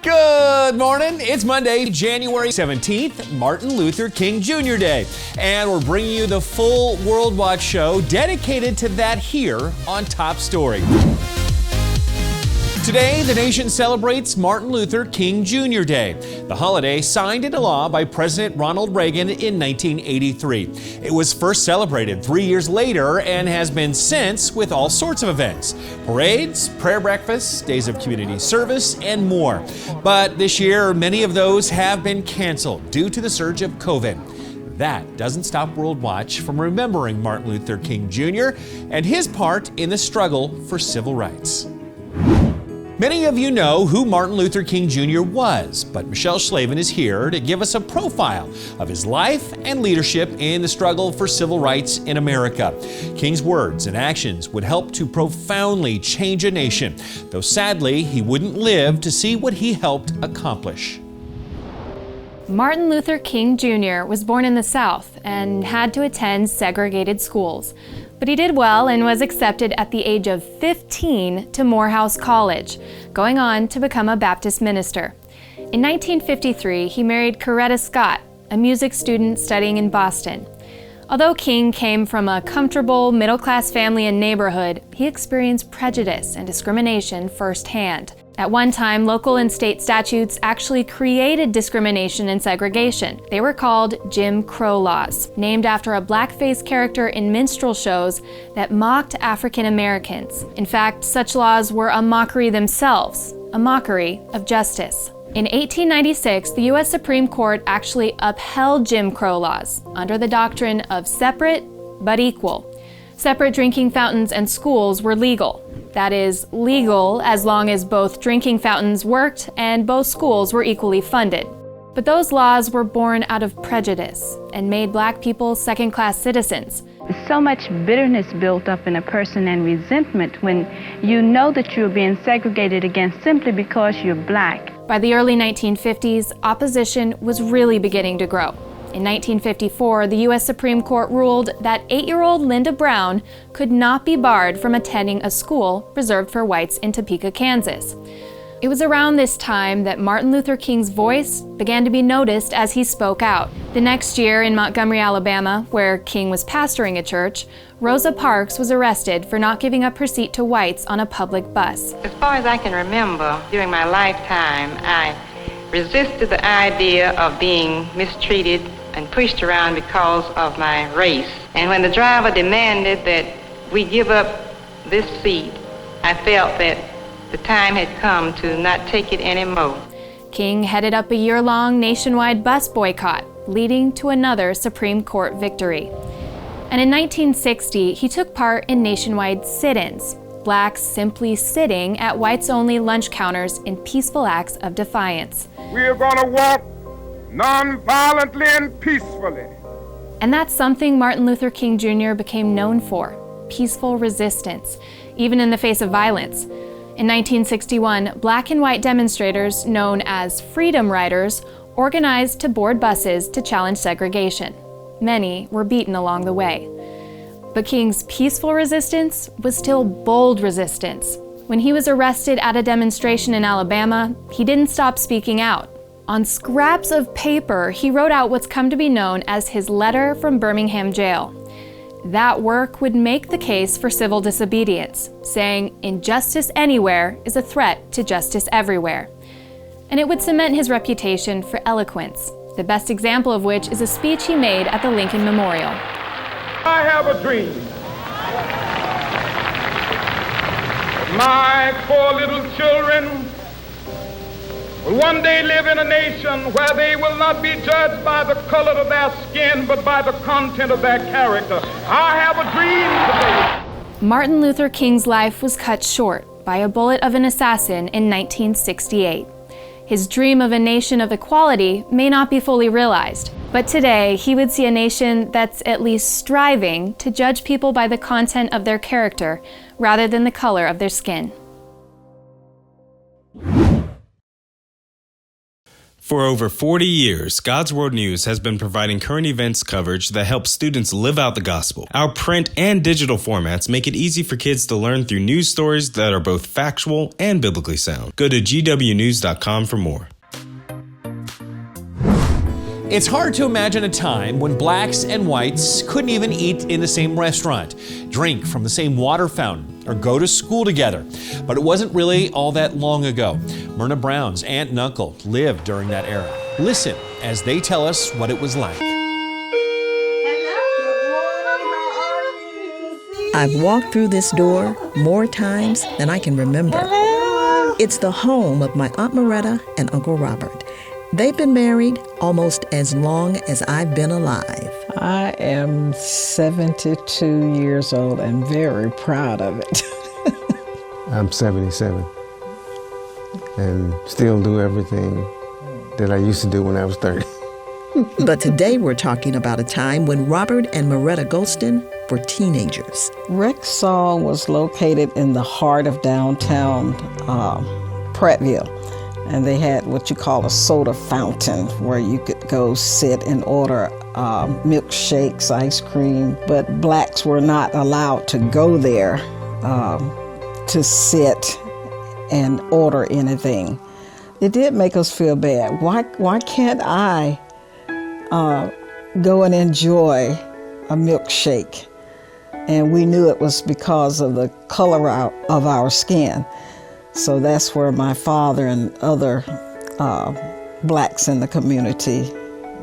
Good morning. It's Monday, January 17th, Martin Luther King Jr. Day. And we're bringing you the full World Watch show dedicated to that here on Top Story. Today, the nation celebrates Martin Luther King Jr. Day. The holiday signed into law by President Ronald Reagan in 1983. It was first celebrated 3 years later and has been since with all sorts of events. Parades, prayer breakfasts, days of community service, and more. But this year, many of those have been canceled due to the surge of COVID. That doesn't stop World Watch from remembering Martin Luther King Jr. and his part in the struggle for civil rights. Many of you know who Martin Luther King Jr. was, but Michelle Schlavin is here to give us a profile of his life and leadership in the struggle for civil rights in America. King's words and actions would help to profoundly change a nation, though sadly he wouldn't live to see what he helped accomplish. Martin Luther King Jr. was born in the South and had to attend segregated schools. But he did well and was accepted at the age of 15 to Morehouse College, going on to become a Baptist minister. In 1953, he married Coretta Scott, a music student studying in Boston. Although King came from a comfortable, middle-class family and neighborhood, he experienced prejudice and discrimination firsthand. At one time, local and state statutes actually created discrimination and segregation. They were called Jim Crow laws, named after a blackface character in minstrel shows that mocked African Americans. In fact, such laws were a mockery themselves, a mockery of justice. In 1896, the U.S. Supreme Court actually upheld Jim Crow laws under the doctrine of separate but equal. Separate drinking fountains and schools were legal. That is, legal as long as both drinking fountains worked and both schools were equally funded. But those laws were born out of prejudice and made black people second-class citizens. So much bitterness built up in a person and resentment when you know that you're being segregated against simply because you're black. By the early 1950s, opposition was really beginning to grow. In 1954, the U.S. Supreme Court ruled that 8-year-old Linda Brown could not be barred from attending a school reserved for whites in Topeka, Kansas. It was around this time that Martin Luther King's voice began to be noticed as he spoke out. The next year in Montgomery, Alabama, where King was pastoring a church, Rosa Parks was arrested for not giving up her seat to whites on a public bus. As far as I can remember, during my lifetime, I resisted the idea of being mistreated and pushed around because of my race. And when the driver demanded that we give up this seat, I felt that the time had come to not take it anymore. King headed up a year-long nationwide bus boycott, leading to another Supreme Court victory. And in 1960, he took part in nationwide sit-ins, blacks simply sitting at whites-only lunch counters in peaceful acts of defiance. We are going to walk non-violently and peacefully. And that's something Martin Luther King Jr. became known for, peaceful resistance, even in the face of violence. In 1961, black and white demonstrators known as Freedom Riders organized to board buses to challenge segregation. Many were beaten along the way. But King's peaceful resistance was still bold resistance. When he was arrested at a demonstration in Alabama, he didn't stop speaking out. On scraps of paper, he wrote out what's come to be known as his letter from Birmingham jail. That work would make the case for civil disobedience, saying injustice anywhere is a threat to justice everywhere. And it would cement his reputation for eloquence, the best example of which is a speech he made at the Lincoln Memorial. I have a dream. My 4 little children will one day live in a nation where they will not be judged by the color of their skin, but by the content of their character. I have a dream today. Martin Luther King's life was cut short by a bullet of an assassin in 1968. His dream of a nation of equality may not be fully realized, but today he would see a nation that's at least striving to judge people by the content of their character rather than the color of their skin. For over 40 years, God's World News has been providing current events coverage that helps students live out the gospel. Our print and digital formats make it easy for kids to learn through news stories that are both factual and biblically sound. Go to gwnews.com for more. It's hard to imagine a time when blacks and whites couldn't even eat in the same restaurant, drink from the same water fountain, or go to school together. But it wasn't really all that long ago. Myrna Brown's aunt and uncle lived during that era. Listen as they tell us what it was like. I've walked through this door more times than I can remember. It's the home of my Aunt Moretta and Uncle Robert. They've been married almost as long as I've been alive. I am 72 years old and very proud of it. I'm 77 and still do everything that I used to do when I was 30. But today we're talking about a time when Robert and Moretta Golston were teenagers. Rexall was located in the heart of downtown Prattville. And they had what you call a soda fountain where you could go sit and order milkshakes, ice cream. But blacks were not allowed to go there to sit and order anything. It did make us feel bad. Why can't I go and enjoy a milkshake? And we knew it was because of the color of our skin. So that's where my father and other blacks in the community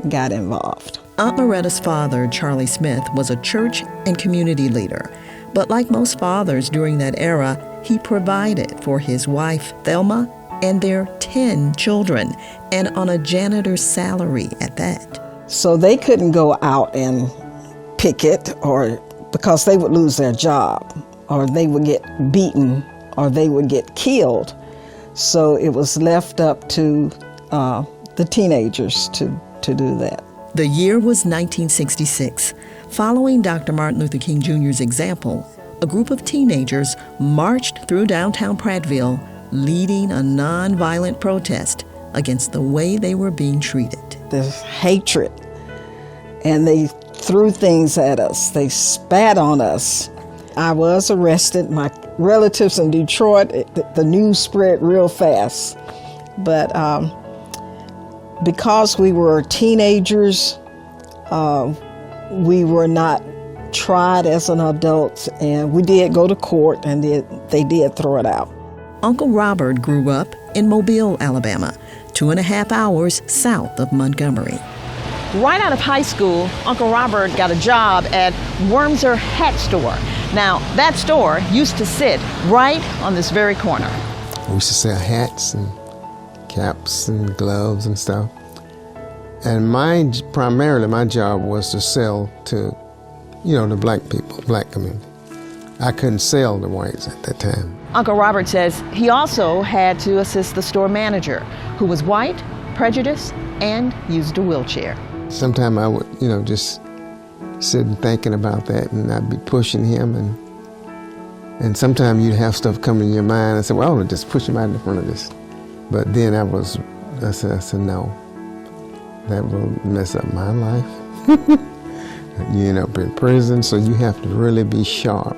got involved. Aunt Moretta's father, Charlie Smith, was a church and community leader. But like most fathers during that era, he provided for his wife, Thelma, and their 10 children, and on a janitor's salary at that. So they couldn't go out and picket, or because they would lose their job, or they would get beaten, or they would get killed. So it was left up to the teenagers to do that. The year was 1966. Following Dr. Martin Luther King Jr.'s example, a group of teenagers marched through downtown Prattville, leading a nonviolent protest against the way they were being treated. There's hatred, and they threw things at us. They spat on us. I was arrested. My relatives in Detroit, the news spread real fast. But because we were teenagers, we were not tried as an adult, and we did go to court, and they did throw it out. Uncle Robert grew up in Mobile, Alabama, 2.5 hours south of Montgomery. Right out of high school, Uncle Robert got a job at Wormser Hat Store. Now, that store used to sit right on this very corner. We used to sell hats and caps and gloves and stuff. And primarily my job was to sell to, the black people, black community. I couldn't sell the whites at that time. Uncle Robert says he also had to assist the store manager, who was white, prejudiced, and used a wheelchair. Sometimes I would, just sit and thinking about that, and I'd be pushing him, and sometimes you'd have stuff come in your mind and say, well, I'll just push him out in front of this. But then I said, no, that will mess up my life. You end up in prison, so you have to really be sharp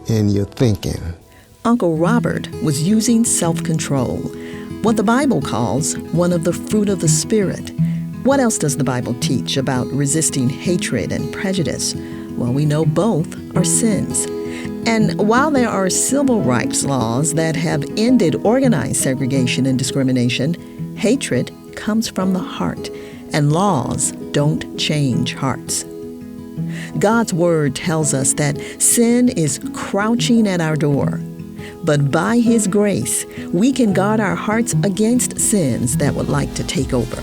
in your thinking. Uncle Robert was using self-control, what the Bible calls one of the fruit of the Spirit. What else does the Bible teach about resisting hatred and prejudice? Well, we know both are sins. And while there are civil rights laws that have ended organized segregation and discrimination, hatred comes from the heart, and laws don't change hearts. God's word tells us that sin is crouching at our door. But by His grace, we can guard our hearts against sins that would like to take over,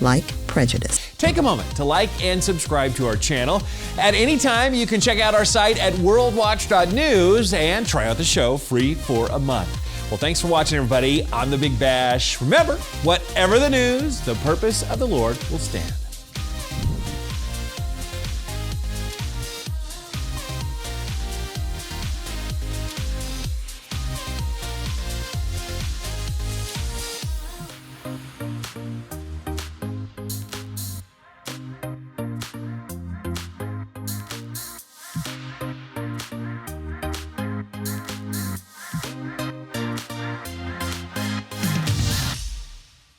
like prejudice. Take a moment to like and subscribe to our channel. At any time, you can check out our site at worldwatch.news and try out the show free for a month. Well, thanks for watching, everybody. I'm the Big Bash. Remember, whatever the news, the purpose of the Lord will stand.